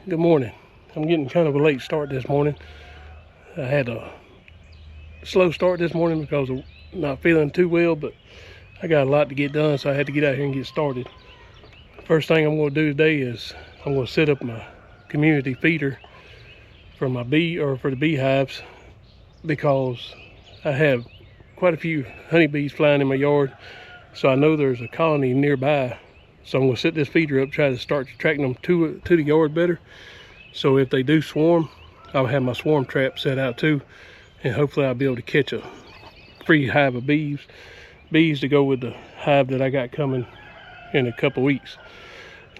Good morning. I'm getting kind of a late start this morning. I had a slow start this morning because of not feeling too well, but I got a lot to get done, so I had to get out here and get started. First thing I'm going to do today is I'm going to set up my community feeder for my for the beehives, because I have quite a few honeybees flying in my yard, so I know there's a colony nearby. So I'm going to set this feeder up, try to start attracting them to the yard better. So if they do swarm, I'll have my swarm trap set out too, and hopefully I'll be able to catch a free hive of bees to go with the hive that I got coming in a couple weeks.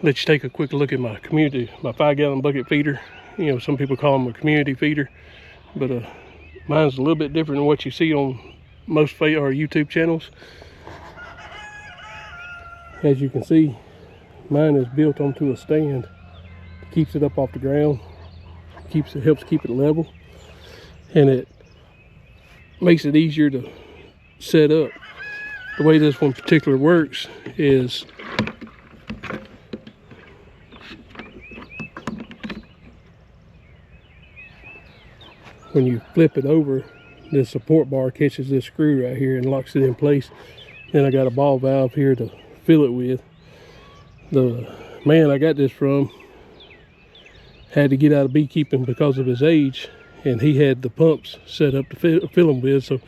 Let you take a quick look at my 5-gallon bucket feeder. You know, some people call them a community feeder, but mine's a little bit different than what you see on most YouTube channels. As you can see, mine is built onto a stand. Keeps it up off the ground, helps keep it level, and it makes it easier to set up. The way this one particular works is when you flip it over, this support bar catches this screw right here and locks it in place. Then I got a ball valve here to fill it with. The man I got this from had to get out of beekeeping because of his age, and he had the pumps set up to fill them with, so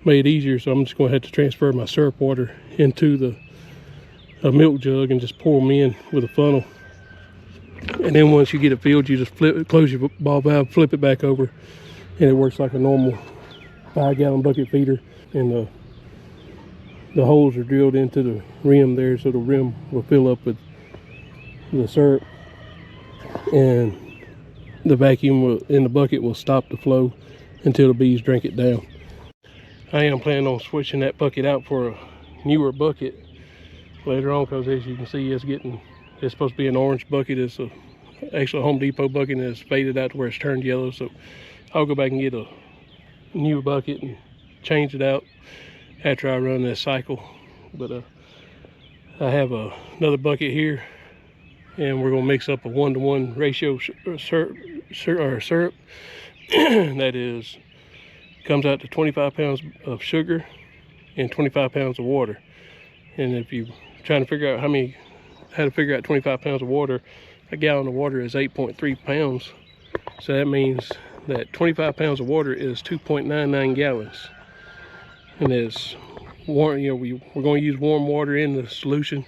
made it easier. So I'm just going to have to transfer my syrup water into a milk jug and just pour them in with a funnel. And then once you get it filled, you just close your ball valve, flip it back over, and it works like a normal 5-gallon bucket feeder. And the holes are drilled into the rim there, so the rim will fill up with the syrup, and the vacuum in the bucket will stop the flow until the bees drink it down. I am planning on switching that bucket out for a newer bucket later on, because as you can see, it's supposed to be an orange bucket. It's actually a Home Depot bucket, and it's faded out to where it's turned yellow. So I'll go back and get a new bucket and change it out after I run this cycle. But I have another bucket here, and we're going to mix up a 1-to-1 ratio syrup that comes out to 25 pounds of sugar and 25 pounds of water. And if you're trying to figure out how to figure out 25 pounds of water, a gallon of water is 8.3 pounds. So that means that 25 pounds of water is 2.99 gallons. And it's warm, you know, we're going to use warm water in the solution.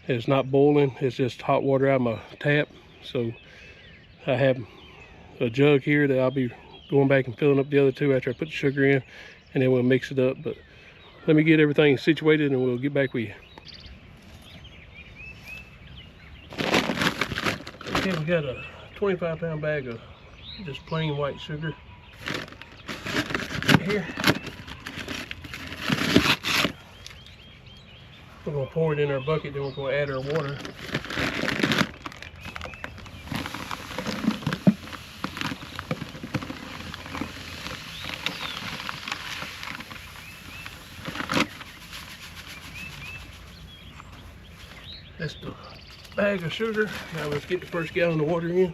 It's not boiling, it's just hot water out of my tap. So I have a jug here that I'll be going back and filling up the other two after I put the sugar in, and then we'll mix it up. But let me get everything situated and we'll get back with you. Okay, we got a 25-pound bag of just plain white sugar here. We're going to pour it in our bucket, then we're going to add our water. That's the bag of sugar. Now let's get the first gallon of water in.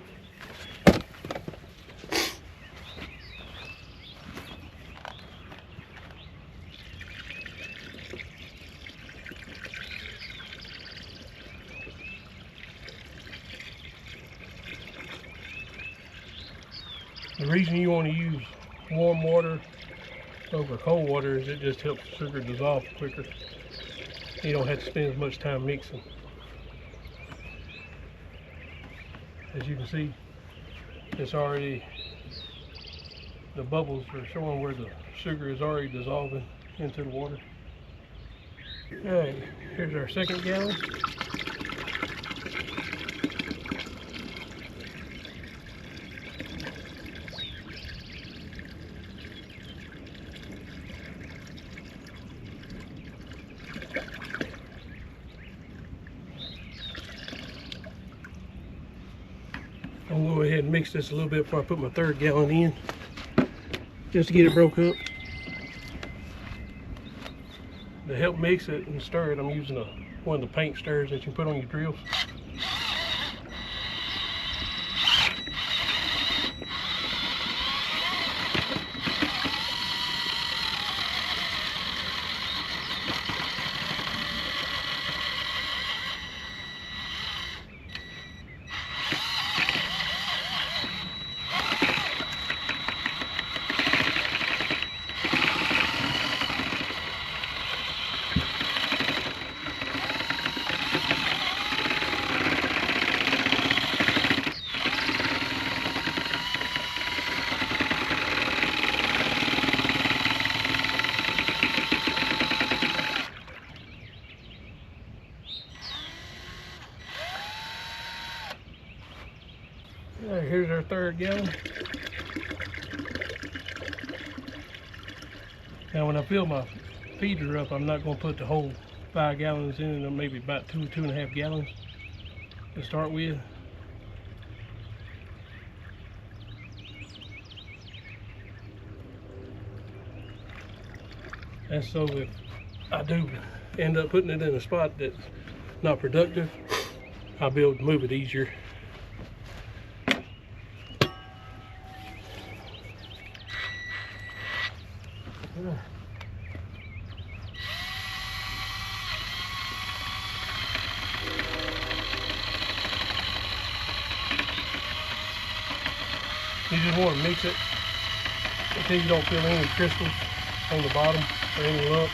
The reason you want to use warm water over cold water is it just helps the sugar dissolve quicker. You don't have to spend as much time mixing. As you can see, the bubbles are showing where the sugar is already dissolving into the water. All right, here's our second gallon. I'm going to go ahead and mix this a little bit before I put my third gallon in, just to get it broke up. To help mix it and stir it, I'm using one of the paint stirrers that you put on your drills. Here's our 3rd gallon. Now when I fill my feeder up, I'm not going to put the whole 5 gallons in it, maybe about 2.5 gallons to start with. And so if I do end up putting it in a spot that's not productive, I'll be able to move it easier. You just want to mix it until you don't feel any crystals on the bottom or any lump.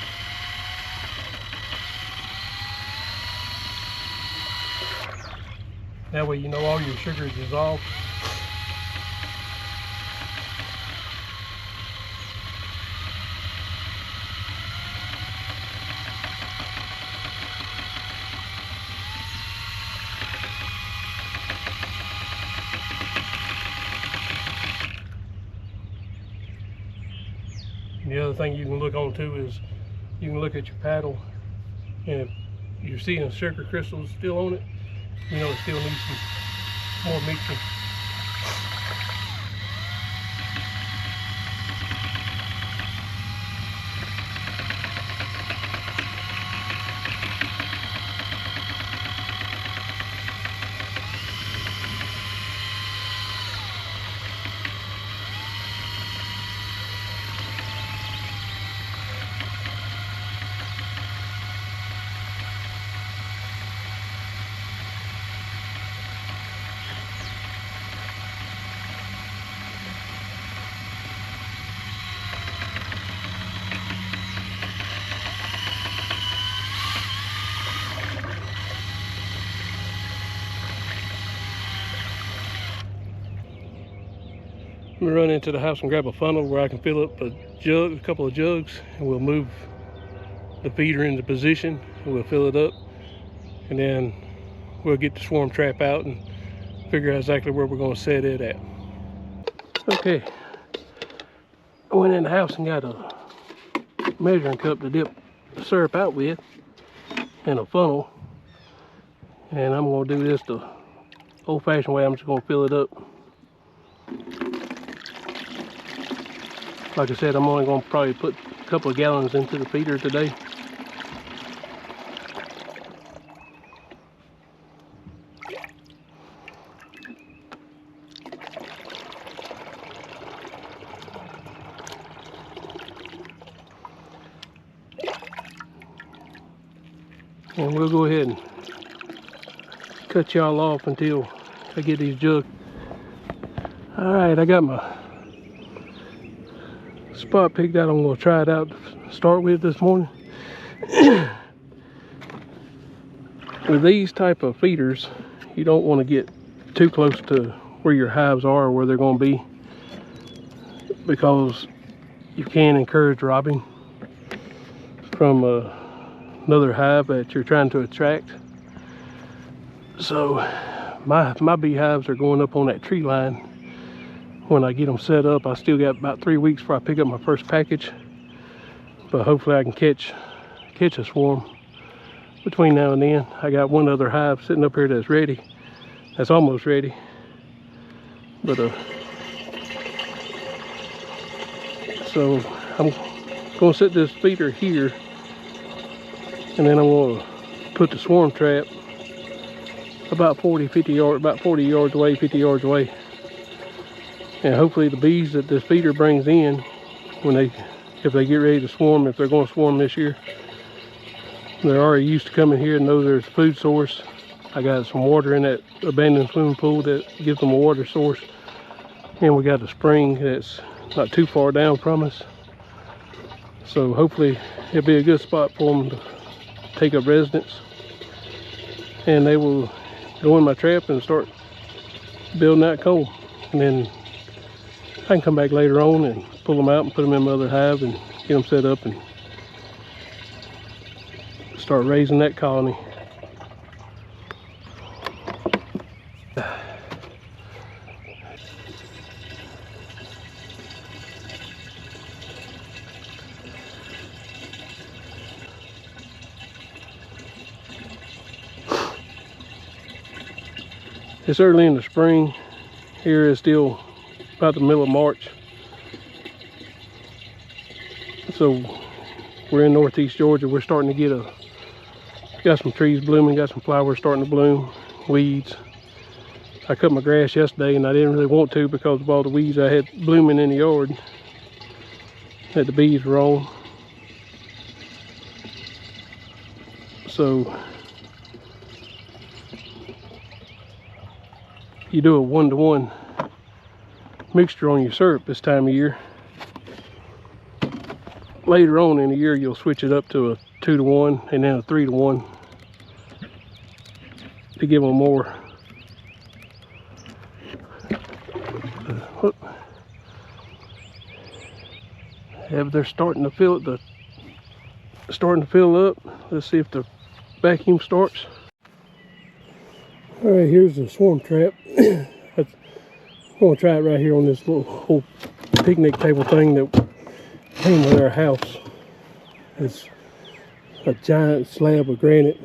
That way you know all your sugar is dissolved. The other thing you can look on too is you can look at your paddle, and if you're seeing sugar crystals still on it, you know it still needs some more mixing. I'm gonna run into the house and grab a funnel where I can fill up a couple of jugs, and we'll move the feeder into position and we'll fill it up, and then we'll get the swarm trap out and figure out exactly where we're going to set it at. Okay, I went in the house and got a measuring cup to dip the syrup out with and a funnel, and I'm going to do this the old-fashioned way. I'm just going to fill it up. Like I said, I'm only going to probably put a couple of gallons into the feeder today. And we'll go ahead and cut y'all off until I get these jugs. Alright, I got my spot picked out. I'm going to try it out to start with this morning. With these type of feeders, you don't want to get too close to where your hives are or where they're going to be, because you can encourage robbing from another hive that you're trying to attract. So my beehives are going up on that tree line. When I get them set up, I still got about 3 weeks before I pick up my first package, but hopefully I can catch a swarm between now and then. I got one other hive sitting up here that's ready, that's almost ready, but so I'm going to set this feeder here, and then I'm going to put the swarm trap about 40 yards away, 50 yards away. And hopefully the bees that this feeder brings in, if they get ready to swarm, if they're going to swarm this year, they're already used to coming here and know there's a food source. I got some water in that abandoned swimming pool that gives them a water source, and we got a spring that's not too far down from us. So hopefully it'll be a good spot for them to take up residence, and they will go in my trap and start building that comb. And then I can come back later on and pull them out and put them in my other hive and get them set up and start raising that colony. It's early in the spring. Here is still about the middle of March. So we're in northeast Georgia. We're starting to get got some trees blooming, got some flowers starting to bloom, weeds. I cut my grass yesterday and I didn't really want to because of all the weeds I had blooming in the yard that the bees were on. So you do a 1-to-1 mixture on your syrup this time of year. Later on in the year you'll switch it up to a 2-to-1 and then a 3-to-1 to give them more they're starting to fill it, starting to fill up. Let's see if the vacuum starts. All right, here's the swarm trap. I'm going to try it right here on this little picnic table thing that came with our house. It's a giant slab of granite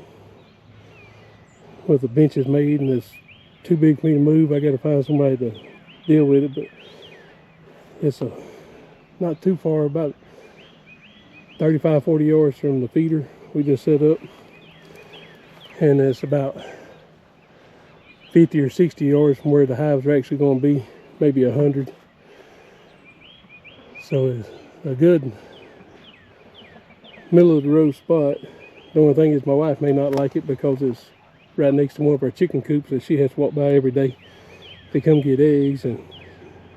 with the benches made, and it's too big for me to move. I got to find somebody to deal with it, but it's not too far, about 35-40 yards from the feeder we just set up, and it's about 50 or 60 yards from where the hives are actually going to be, maybe 100. So it's a good middle of the road spot. The only thing is my wife may not like it because it's right next to one of our chicken coops that she has to walk by every day to come get eggs, and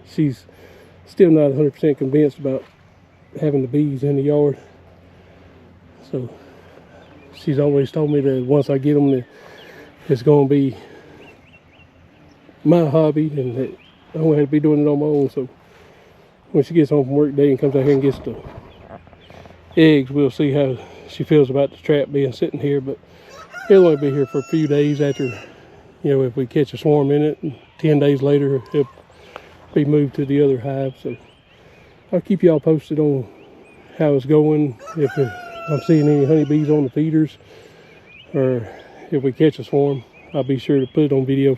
she's still not 100% convinced about having the bees in the yard. So she's always told me that once I get them, that it's going to be my hobby and that I don't have to be doing it on my own. So when she gets home from work day and comes out here and gets the eggs, we'll see how she feels about the trap being sitting here. But it'll only be here for a few days after, you know, if we catch a swarm in it, and 10 days later it'll be moved to the other hive. So I'll keep y'all posted on how it's going, if I'm seeing any honeybees on the feeders, or if we catch a swarm. I'll be sure to put it on video